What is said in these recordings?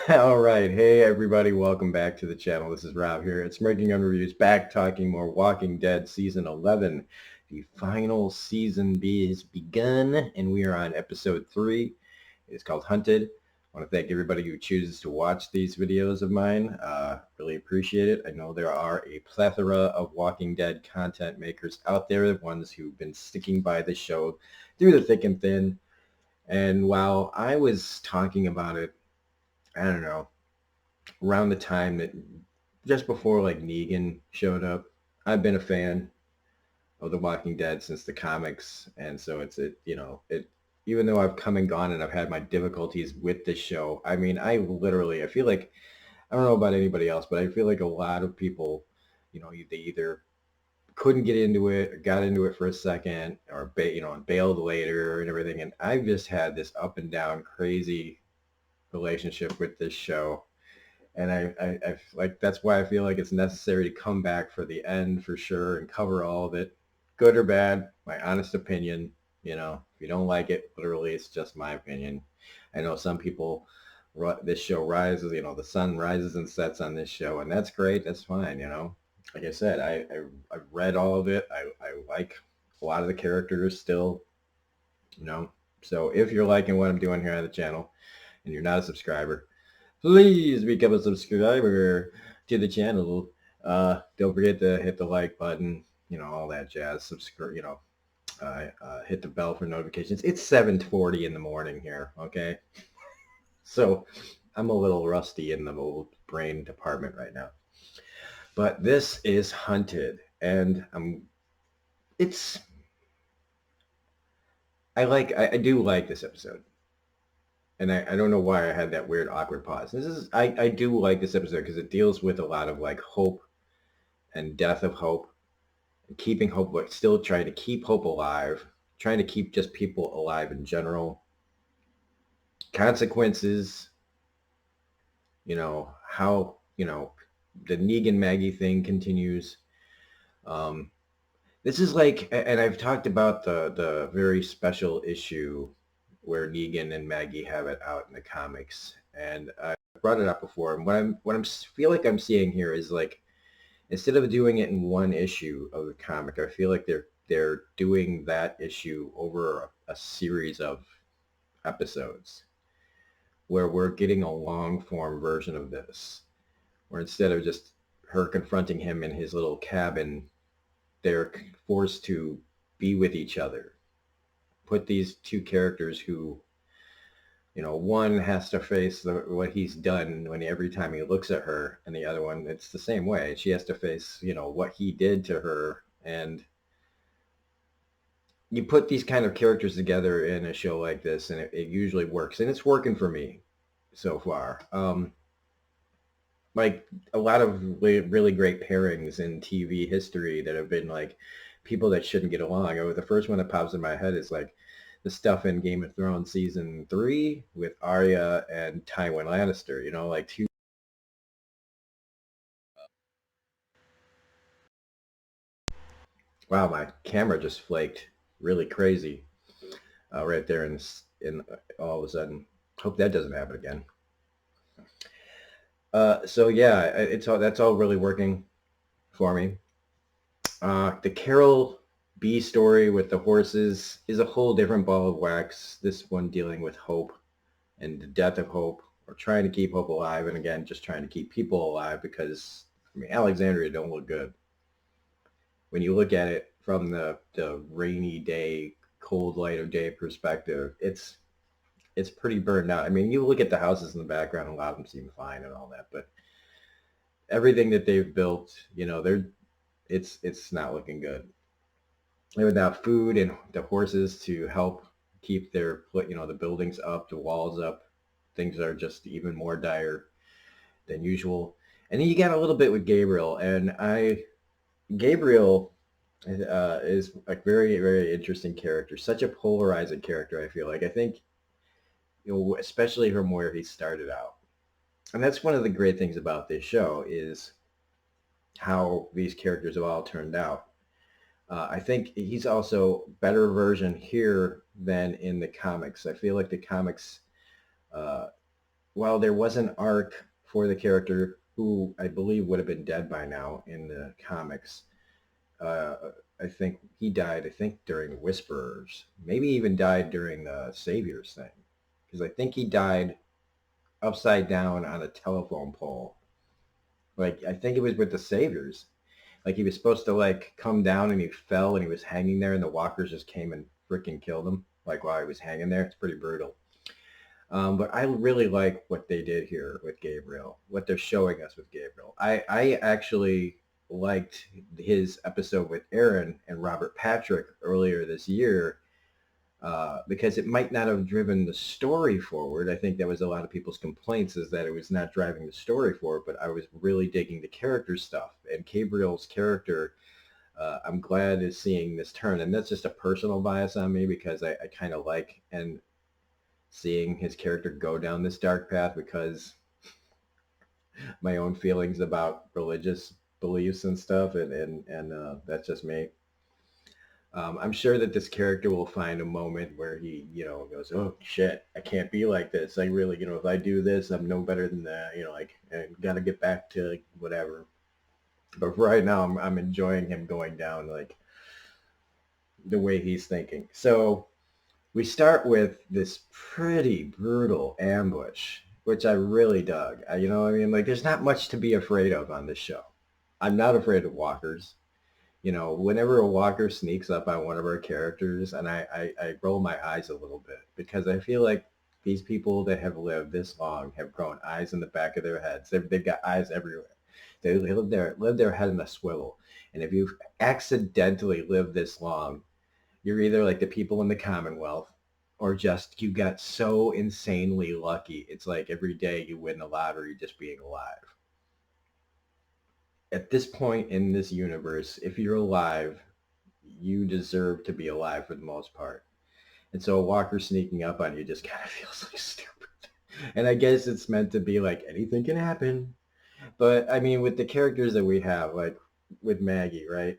All right. Hey, everybody. Welcome back to the channel. This is Rob here. It's Smirking on Reviews, back talking more Walking Dead Season 11. The final season has begun, and we are on episode 3. It's called Hunted. I want to thank everybody who chooses to watch these videos of mine. Really appreciate it. I know there are a plethora of Walking Dead content makers out there, ones who've been sticking by the show through the thick and thin. And while I was talking about it, I don't know, around the time that just before like Negan showed up, I've been a fan of The Walking Dead since the comics, and so it even though I've come and gone and I've had my difficulties with this show. I mean, I feel like, I don't know about anybody else, but I feel like a lot of people, they either couldn't get into it or got into it for a second or and bailed later and everything, and I've just had this up and down crazy relationship with this show. And I like, that's why I feel like it's necessary to come back for the end for sure and cover all of it, good or bad, my honest opinion. If you don't like it, literally, it's just my opinion. I know some people, this show rises, the sun rises and sets on this show, and that's great. That's fine. Like I said, I've read all of it. I like a lot of the characters still, so if you're liking what I'm doing here on the channel and you're not a subscriber, please become a subscriber to the channel. Don't forget to hit the like button, all that jazz. Subscribe, hit the bell for notifications. It's 7:40 in the morning here, okay? So I'm a little rusty in the old brain department right now. But this is Hunted, and I do like this episode. And I don't know why I had that weird awkward pause. I do like this episode because it deals with a lot of like hope and death of hope and keeping hope, but still trying to keep hope alive, trying to keep just people alive in general. Consequences, how, the Negan Maggie thing continues. This is like, and I've talked about the very special issue where Negan and Maggie have it out in the comics, and I brought it up before. And what I'm feel like I'm seeing here is like, instead of doing it in one issue of the comic, I feel like they're doing that issue over a series of episodes, where we're getting a long form version of this, where instead of just her confronting him in his little cabin, they're forced to be with each other. Put these two characters who, one has to face what he's done every time he looks at her, and the other one, it's the same way. She has to face, what he did to her. And you put these kind of characters together in a show like this, and it usually works, and it's working for me so far. Like a lot of really great pairings in TV history that have been like people that shouldn't get along. The first one that pops in my head is like the stuff in Game of Thrones season 3 with Arya and Tywin Lannister, like two. Wow, my camera just flaked really crazy right there in all of a sudden. Hope that doesn't happen again. So yeah, that's all really working for me. The Carol B story with the horses is a whole different ball of wax. This one dealing with hope and the death of hope, or trying to keep hope alive, and again, just trying to keep people alive, because I mean, Alexandria don't look good. When you look at it from the rainy day, cold light of day perspective, it's pretty burned out. I mean, you look at the houses in the background, a lot of them seem fine and all that, but everything that they've built, it's not looking good. And without food and the horses to help keep their, the buildings up, the walls up, things are just even more dire than usual. And then you got a little bit with Gabriel, and Gabriel is a very, very interesting character. Such a polarizing character, I feel like. I think, especially from where he started out. And that's one of the great things about this show is how these characters have all turned out. I think he's also better version here than in the comics. I feel like the comics, uh, while there was an arc for the character who I believe would have been dead by now in the comics, uh, I think he died, I think, during Whisperers. Maybe even died during the Saviors thing. Because I think he died upside down on a telephone pole. Like, I think it was with the Saviors. Like, he was supposed to, like, come down and he fell and he was hanging there and the walkers just came and freaking killed him, like, while he was hanging there. It's pretty brutal. But I really like what they did here with Gabriel, what they're showing us with Gabriel. I actually liked his episode with Aaron and Robert Patrick earlier this year because it might not have driven the story forward. I think that was a lot of people's complaints is that it was not driving the story forward, but I was really digging the character stuff. And Gabriel's character, I'm glad is seeing this turn. And that's just a personal bias on me because I kind of like and seeing his character go down this dark path because my own feelings about religious beliefs and stuff, and that's just me. I'm sure that this character will find a moment where he, goes, "Oh shit, I can't be like this. I really, if I do this, I'm no better than that. Like, I got to get back to whatever." But for right now, I'm enjoying him going down like the way he's thinking. So we start with this pretty brutal ambush, which I really dug. Like there's not much to be afraid of on this show. I'm not afraid of walkers. Whenever a walker sneaks up on one of our characters, and I roll my eyes a little bit because I feel like these people that have lived this long have grown eyes in the back of their heads. They've got eyes everywhere. They live their head in a swivel. And if you've accidentally lived this long, you're either like the people in the Commonwealth or just you got so insanely lucky. It's like every day you win the lottery just being alive. At this point in this universe, if you're alive, you deserve to be alive for the most part. And so a walker sneaking up on you just kind of feels like stupid. And I guess it's meant to be like anything can happen. But I mean, with the characters that we have, like with Maggie, right?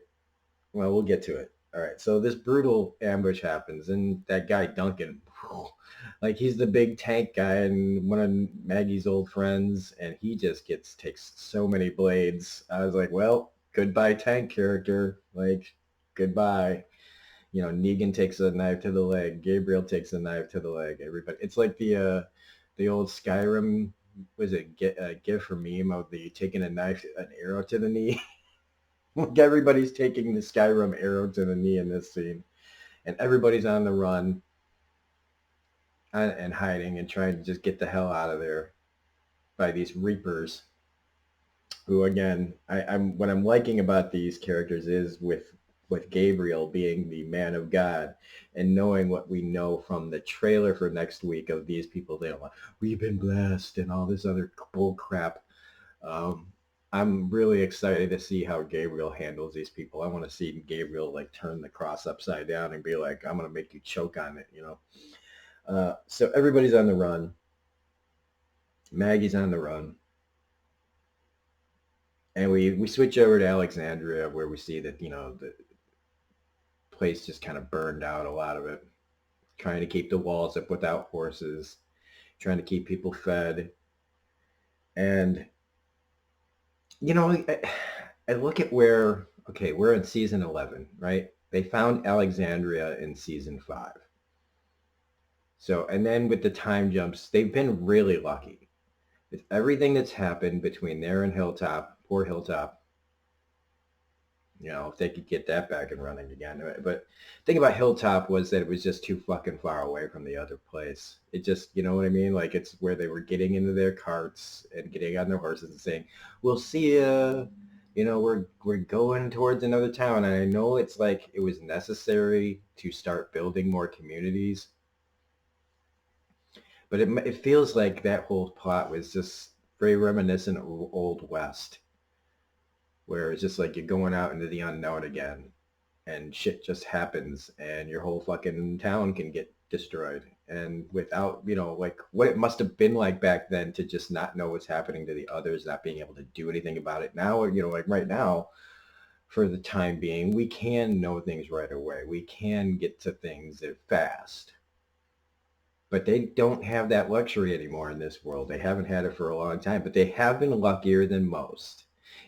Well, we'll get to it. All right. So this brutal ambush happens, and that guy Duncan, like he's the big tank guy and one of Maggie's old friends, and he just takes so many blades. I was like, well, goodbye tank character. Like, goodbye. Negan takes a knife to the leg. Gabriel takes a knife to the leg. Everybody. It's like the old Skyrim. Was it GIF or meme of the taking a knife, an arrow to the knee? Like everybody's taking the Skyrim arrow to the knee in this scene, and everybody's on the run and hiding and trying to just get the hell out of there by these Reapers. Who again, I'm what I'm liking about these characters is with Gabriel being the man of God and knowing what we know from the trailer for next week of these people. They're like, we've been blessed and all this other bull crap. Um, I'm really excited to see how Gabriel handles these people. I want to see Gabriel like turn the cross upside down and be like, I'm going to make you choke on it. So everybody's on the run. Maggie's on the run. And we switch over to Alexandria where we see that, the place just kind of burned out, a lot of it. Trying to keep the walls up without horses, trying to keep people fed. And, I look at okay, we're in season 11, right? They found Alexandria in season 5. So, and then with the time jumps, they've been really lucky. With everything that's happened between there and Hilltop, poor Hilltop, if they could get that back and running again. But the thing about Hilltop was that it was just too fucking far away from the other place. It just, you know what I mean? Like it's where they were getting into their carts and getting on their horses and saying, we'll see ya. We're going towards another town. And I know it's like it was necessary to start building more communities. But it feels like that whole plot was just very reminiscent of Old West, where it's just like you're going out into the unknown again, and shit just happens, and your whole fucking town can get destroyed. And without, like what it must have been like back then to just not know what's happening to the others, not being able to do anything about it. Now, like right now, for the time being, we can know things right away. We can get to things fast. But they don't have that luxury anymore in this world. They haven't had it for a long time, but they have been luckier than most.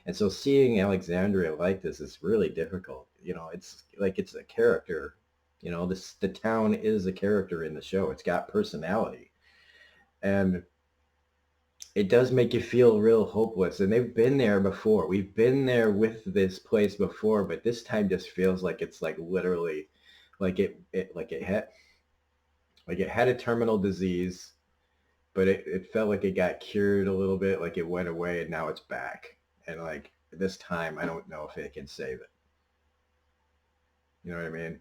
And so seeing Alexandria like this is really difficult. It's like it's a character. The town is a character in the show. It's got personality. And it does make you feel real hopeless. And they've been there before. We've been there with this place before, but this time just feels like it's like literally like it had a terminal disease, but it felt like it got cured a little bit, like it went away and now it's back. And like this time, I don't know if it can save it. You know what I mean?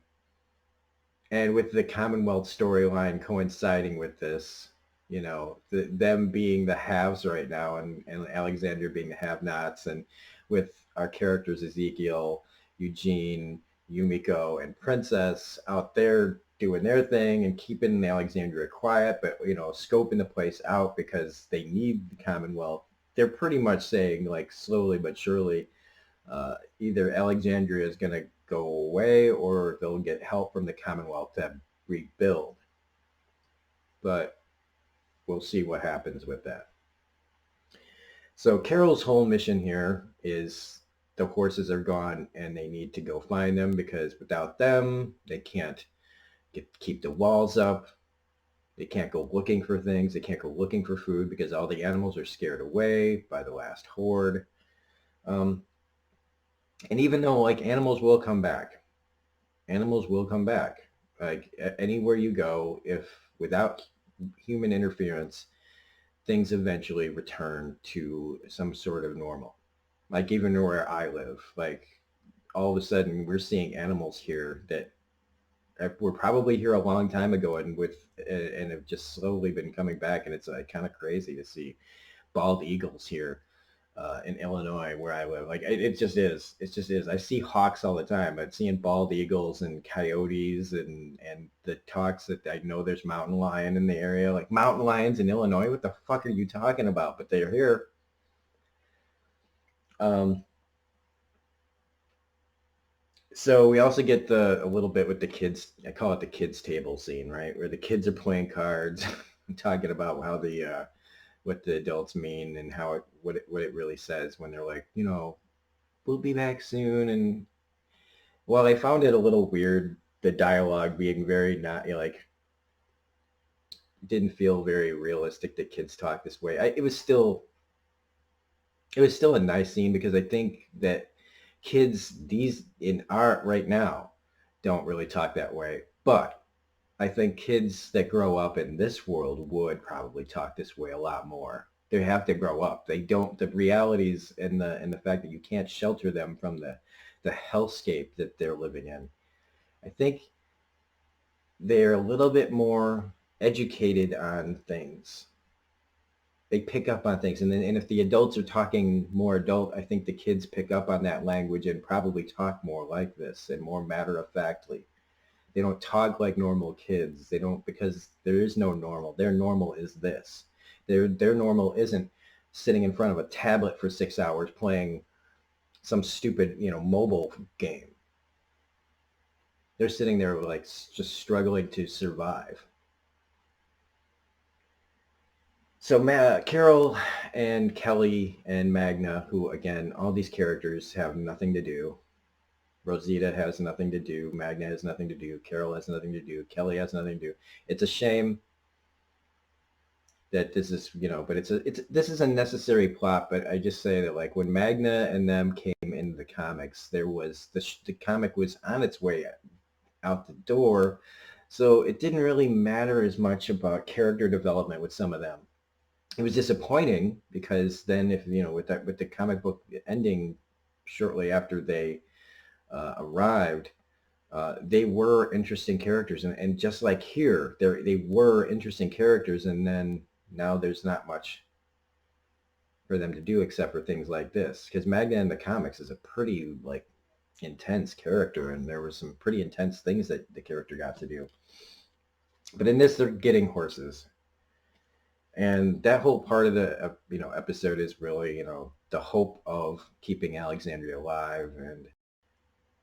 And with the Commonwealth storyline coinciding with this, them being the haves right now, and Alexandria being the have-nots, and with our characters Ezekiel, Eugene, Yumiko, and Princess out there doing their thing and keeping Alexandria quiet, but scoping the place out because they need the Commonwealth. They're pretty much saying, like, slowly but surely, either Alexandria is going to go away or they'll get help from the Commonwealth to rebuild. But we'll see what happens with that. So Carol's whole mission here is the horses are gone and they need to go find them, because without them, they can't keep the walls up. They can't go looking for things. They can't go looking for food because all the animals are scared away by the last horde. And even though, like, animals will come back, like anywhere you go, if without human interference, things eventually return to some sort of normal. Like even where I live, like all of a sudden we're seeing animals here that were probably here a long time ago and have just slowly been coming back. And it's like kind of crazy to see bald eagles here in Illinois where I live. Like it just is. It just is. I see hawks all the time, but seeing bald eagles and coyotes and the talks that I know there's mountain lion in the area, like mountain lions in Illinois. What the fuck are you talking about? But they're here. So we also get a little bit with the kids. I call it the kids table scene, right? Where the kids are playing cards, talking about how what the adults mean and what it really says when they're like, we'll be back soon. And while I found it a little weird, the dialogue being very not didn't feel very realistic that kids talk this way. It was still a nice scene because I think that kids these in art right now don't really talk that way. But I think kids that grow up in this world would probably talk this way a lot more. They have to grow up. They don't. The realities and the fact that you can't shelter them from the hellscape that they're living in. I think they're a little bit more educated on things. They pick up on things, and if the adults are talking more adult, I think the kids pick up on that language and probably talk more like this and more matter-of-factly. They don't talk like normal kids. They don't, because there is no normal. Their normal is this. Their normal isn't sitting in front of a tablet for 6 hours playing some stupid, mobile game. They're sitting there like just struggling to survive. So Carol and Kelly and Magna, who again, all these characters have nothing to do. Rosita has nothing to do. Magna has nothing to do. Carol has nothing to do. Kelly has nothing to do. It's a shame that this is, but this is a necessary plot. But I just say that, like, when Magna and them came into the comics, there was the comic was on its way out the door, so it didn't really matter as much about character development with some of them. It was disappointing because then, if with the comic book ending shortly after they arrived, they were interesting characters, and just like here, they were interesting characters, and then now there's not much for them to do except for things like this. Because Magna in the comics is a pretty like intense character, and there were some pretty intense things that the character got to do. But in this, they're getting horses, and that whole part of the episode is really the hope of keeping Alexandria alive. And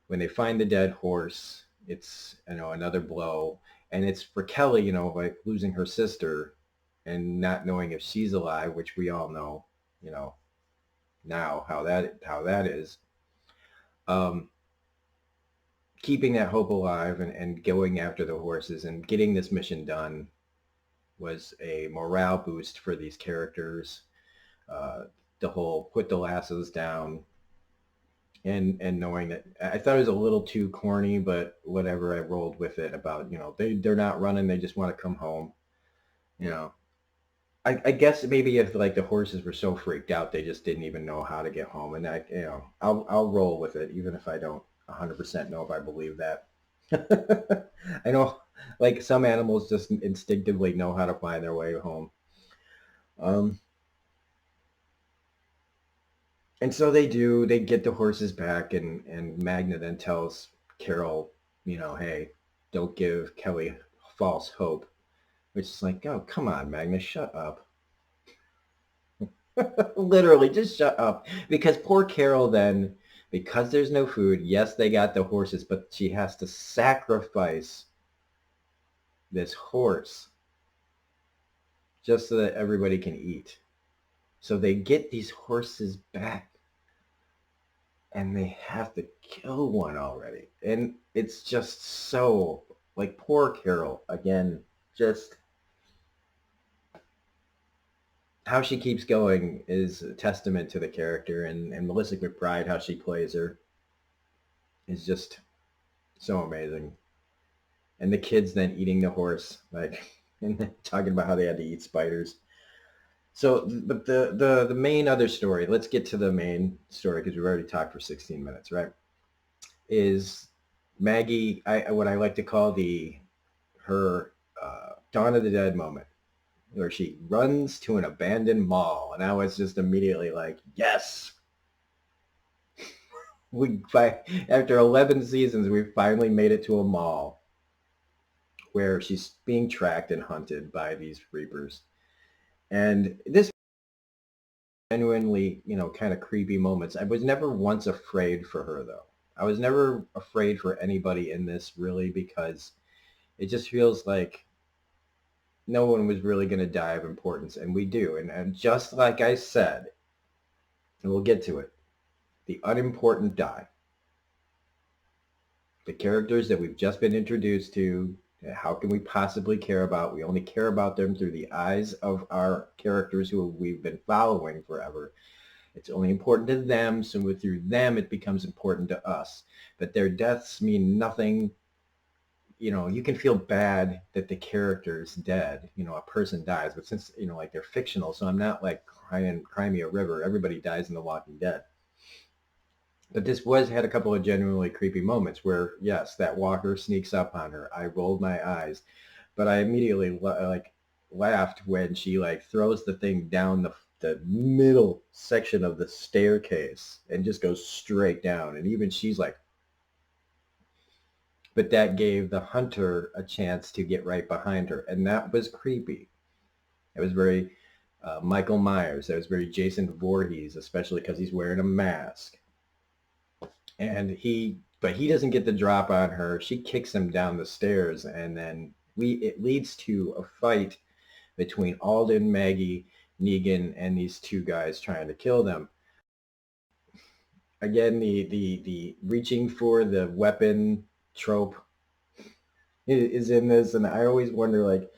when they find the dead horse, it's another blow, and it's for Kelly, like losing her sister and not knowing if she's alive, which we all know, you know now how that is. Um, Keeping that hope alive and going after the horses and getting this mission done was a morale boost for these characters. Uh, the whole put the lassos down, and knowing that I thought it was a little too corny, but whatever, I rolled with it about, they're not running, they just want to come home. You know, I guess maybe if like the horses were so freaked out, they just didn't even know how to get home. And I'll roll with it, even if I don't 100% know if I believe that. I know like some animals just instinctively know how to find their way home. Um, and so they do. They get the horses back, and Magna then tells Carol, hey, don't give Kelly false hope. Which is like, oh, come on, Magna, shut up. Literally, just shut up. Because poor Carol then, because there's no food, yes, they got the horses, but she has to sacrifice this horse just so that everybody can eat. So they get these horses back, and they have to kill one already. And it's just so, like, poor Carol, again, just how she keeps going is a testament to the character. And Melissa McBride, how she plays her, is just so amazing. And the kids then eating the horse, like, and talking about how they had to eat spiders. So the main other story, let's get to the main story because we've already talked for 16 minutes, right? Is Maggie, what I like to call her Dawn of the Dead moment, where she runs to an abandoned mall, and I was just immediately like, yes, after 11 seasons, we finally made it to a mall where she's being tracked and hunted by these reapers. And this genuinely, kind of creepy moments. I was never once afraid for her, though. I was never afraid for anybody in this, really, because it just feels like no one was really going to die of importance, and we do. And just like I said, and we'll get to it, the unimportant die. The characters that we've just been introduced to, how can we possibly care about? We only care about them through the eyes of our characters who we've been following forever. It's only important to them, so through them it becomes important to us. But their deaths mean nothing. You can feel bad that the character is dead. A person dies, but since, like they're fictional, so I'm not like cry me a river. Everybody dies in The Walking Dead. But this had a couple of genuinely creepy moments where, yes, that walker sneaks up on her. I rolled my eyes, but I immediately like laughed when she like throws the thing down the middle section of the staircase and just goes straight down. And even she's like, but that gave the hunter a chance to get right behind her. And that was creepy. It was very Michael Myers. That was very Jason Voorhees, especially because he's wearing a mask. But he doesn't get the drop on her. She kicks him down the stairs, and then it leads to a fight between Alden, Maggie, Negan, and these two guys trying to kill them. Again, the reaching for the weapon trope is in this, and I always wonder, like,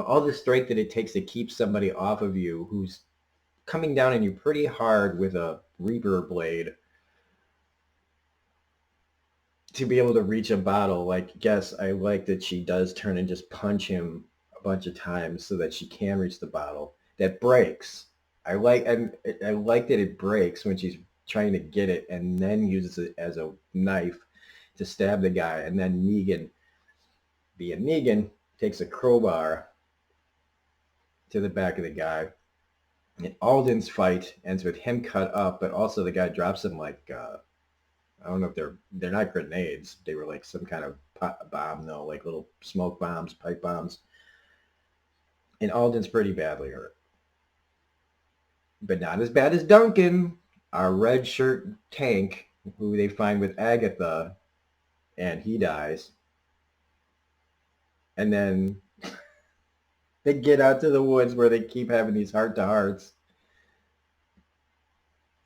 all the strength that it takes to keep somebody off of you who's coming down on you pretty hard with a reaper blade, to be able to reach a bottle. Like, yes, I like that she does turn and just punch him a bunch of times so that she can reach the bottle. That breaks. I like that it breaks when she's trying to get it and then uses it as a knife to stab the guy. And then Negan, being Negan, takes a crowbar to the back of the guy. And Alden's fight ends with him cut up, but also the guy drops him like, I don't know if they're not grenades. They were like some kind of bomb, though, like little smoke bombs, pipe bombs. And Alden's pretty badly hurt. But not as bad as Duncan, our red shirt tank, who they find with Agatha, and he dies. And then they get out to the woods where they keep having these heart-to-hearts,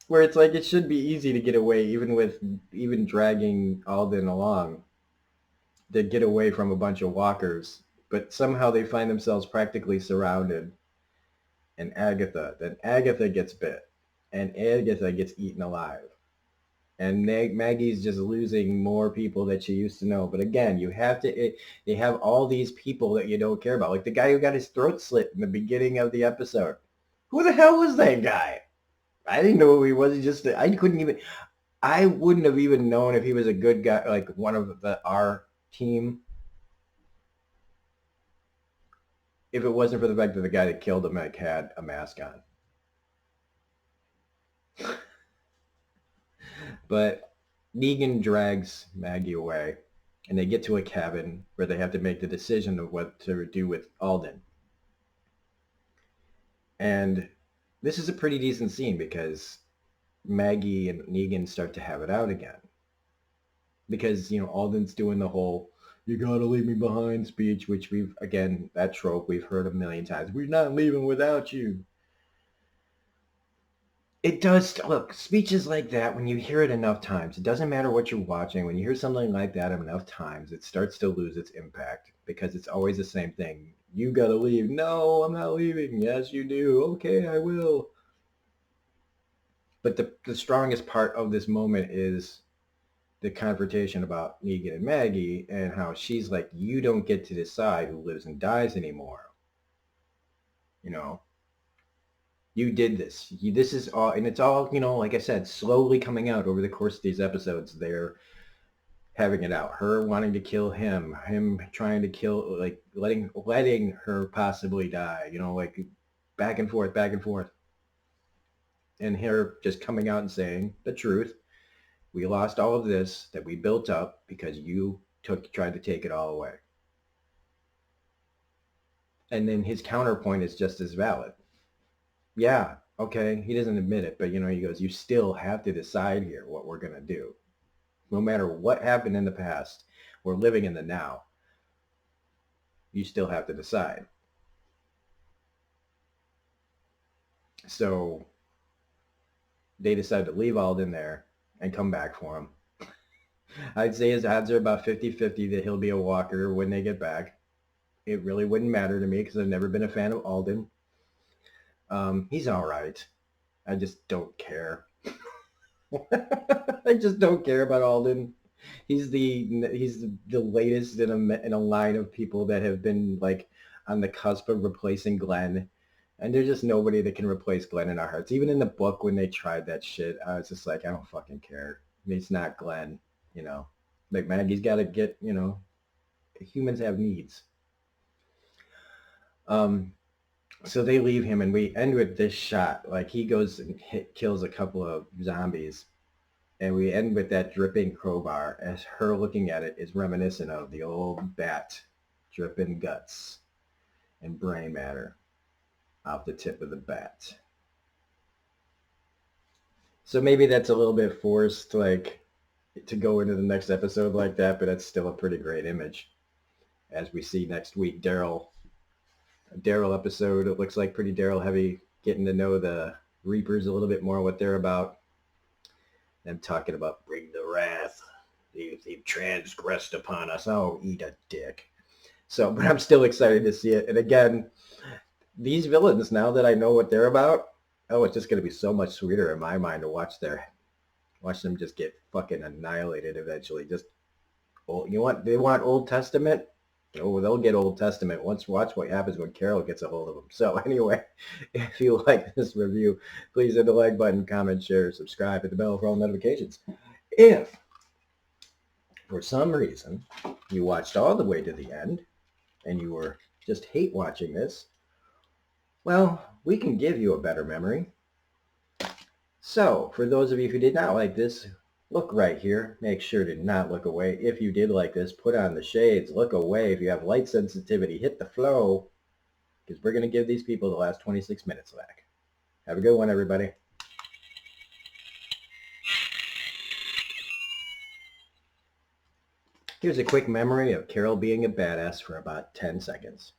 where it's like it should be easy to get away, even dragging Alden along, to get away from a bunch of walkers. But somehow they find themselves practically surrounded. And then Agatha gets bit, and Agatha gets eaten alive. And Maggie's just losing more people that she used to know. But again, they have all these people that you don't care about. Like the guy who got his throat slit in the beginning of the episode. Who the hell was that guy? I didn't know who he was. I wouldn't have even known if he was a good guy, like one of our team, if it wasn't for the fact that the guy that killed him had a mask on. But Negan drags Maggie away, and they get to a cabin where they have to make the decision of what to do with Alden. And this is a pretty decent scene because Maggie and Negan start to have it out again. Because, Alden's doing the whole, you gotta leave me behind speech, which that trope we've heard a million times. We're not leaving without you. It does, look, speeches like that, when you hear it enough times, it doesn't matter what you're watching, when you hear something like that enough times, it starts to lose its impact because it's always the same thing. You gotta leave. No, I'm not leaving. Yes, you do. Okay, I will. But the strongest part of this moment is the confrontation about Negan and Maggie and how she's like, you don't get to decide who lives and dies anymore. You did this. This is all, and it's all, like I said, slowly coming out over the course of these episodes. They're having it out. Her wanting to kill him trying to kill, like letting her possibly die, like back and forth. And her just coming out and saying the truth. We lost all of this that we built up because you tried to take it all away. And then his counterpoint is just as valid. Yeah, okay, he doesn't admit it, but he goes, you still have to decide here what we're going to do. No matter what happened in the past, we're living in the now. You still have to decide. So they decide to leave Alden there and come back for him. I'd say his odds are about 50-50 that he'll be a walker when they get back. It really wouldn't matter to me because I've never been a fan of Alden. He's all right. I just don't care. I just don't care about Alden. He's the latest in a line of people that have been like on the cusp of replacing Glenn. And there's just nobody that can replace Glenn in our hearts. Even in the book when they tried that shit, I was just like, I don't fucking care. It's not Glenn, Like Maggie's got to get, humans have needs. So they leave him, and we end with this shot. Like he goes and kills a couple of zombies, and we end with that dripping crowbar as her looking at it is reminiscent of the old bat dripping guts and brain matter off the tip of the bat. So maybe that's a little bit forced, like, to go into the next episode like that, but that's still a pretty great image. As we see next week, Daryl episode, it looks like pretty Daryl heavy, getting to know the Reapers a little bit more, what they're about. Them talking about bring the wrath. They've transgressed upon us. Oh, eat a dick. So, but I'm still excited to see it. And again, these villains, now that I know what they're about, it's just going to be so much sweeter in my mind to watch them just get fucking annihilated eventually. Just, they want Old Testament? Oh, they'll get Old Testament. Watch what happens when Carol gets a hold of them. So anyway, if you like this review, please hit the like button, comment, share, subscribe, hit the bell for all notifications. If for some reason, you watched all the way to the end and you were just hate watching this, well, we can give you a better memory. So, for those of you who did not like this, look right here. Make sure to not look away. If you did like this, put on the shades. Look away. If you have light sensitivity, hit the flow, because we're going to give these people the last 26 minutes back. Have a good one, everybody. Here's a quick memory of Carol being a badass for about 10 seconds.